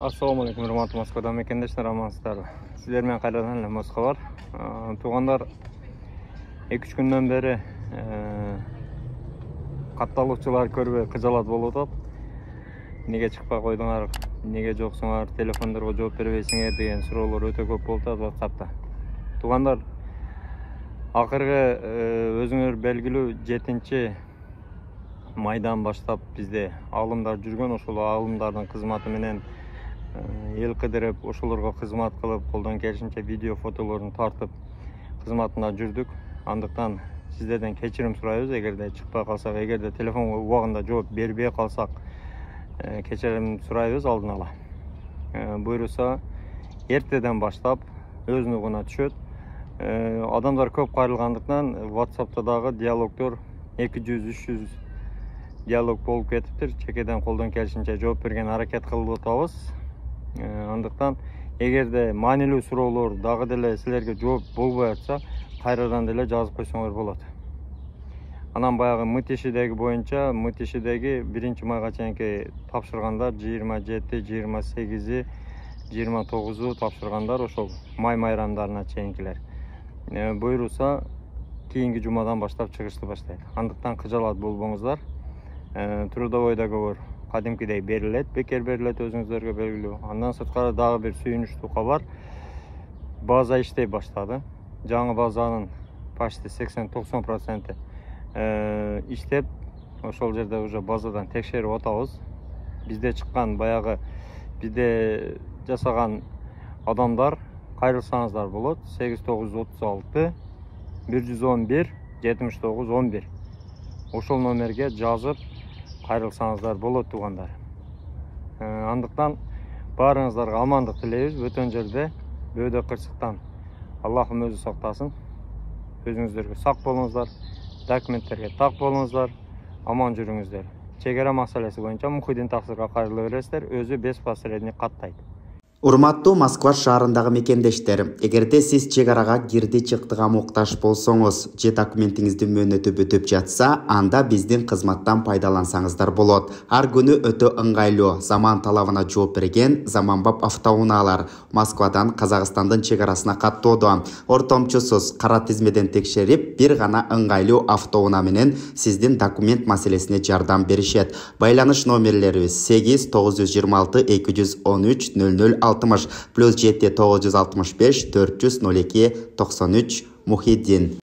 Assalamu alaikum, hurmatly Moskvadan mekendештер, амансыздарбы. Сиздер менен кайрадан эле Москва бар. Туугандар 2-3 күндөн бери катталуучулар көрбөй кыжалат болуп атат. Неге чыкпай койдуңар, неге жоксуңар, телефондорго жооп бербейсиңер деген суроолор өтө көп болуп атат WhatsApp'та. Туугандар, акыркы өзүңөр белгилүү 7-майдан баштап бизде алымдар жүргөн, ошол алымдардын кызматы менен эл кыдырып, ошолорго кызмат кылып, колдон келишинче видео фотолорун тартып кызматында жүрдүк. Андыктан сиздерден кечирим сурайбыз, эгерде чыкпай калсак, эгерде телефонго убагында жооп бербей калсак, кечирим сурайбыз алдын ала. Буйруса, эртеден баштап өз нугуна түшөт. Адамдар көп кайрылгандыктан WhatsApp'та дагы диалогдор 200-300 диалог болуп кетиптир. Чекеден колдон келишинче жооп берген аракет кылып атабыз. Андыктан эгерде маанилүү суроолор дагы деле силерге жооп болбой атса, кайрадан деле жазып койсоңор болот. Анан баягы МТШдеги боюнча, МТШдеги 1-майга чейинки тапшыргандар 27, 28, 29 тапшыргандар, ошол май майрамдарына чейинкилер. Буйруса кийинки жумадан баштап чыгышты баштайт. Андыктан кыжалат болбоңуздар. Трудовой договор кадимкидей берилет, бекер берилет, өзүңүздөргө белгилүү. Андан сырткары дагы бир сүйүнүчтүү кабар. База иштей баштады. Жаңы базанын почти 80-90% иштеп, ошол жерде уже базадан текшерип атабыз. Бизде чыккан баягы бизде жасаган адамдар кайрылсаңыздар болот. 8936 111 79 11. Ошол номерге жазып кайрылсаңыздар болот, туугандар. Андыктан баарыңыздарга амандык тилейбиз. Бөтөн жерде бөөдө кырсыктан Аллахым өзү сактасын. Өзүңүздөргө сак болуңуздар, документтерге так болуңуздар, аман жүрүңүздөр. Чегара маселеси боюнча Мухиддин Таксырга кайрыла бересиздер, өзү беспосредний каттайт. Урматтуу Москва шаарындагы мекендештер, эгерде сиз чек арага кирди чыктыга муктаж болсоңуз, же документиңиздин мөөнөтү бүтүп жатса, анда биздин кызматтан пайдалансаңыздар болот. Ар күнү өтө ыңгайлуу, заман талабына жооп берген заманбап автоунаалар Москвадан Казакстандын чек арасына каттоодо. Ортомчусуз кара тизмеден текшерип, бир гана ыңгайлуу автоунаа менен сиздин документ маселесине жардам беришет. Байланыш номерлерибиз 8 926 213 00 60 +7 965 402 93 Мухиддин.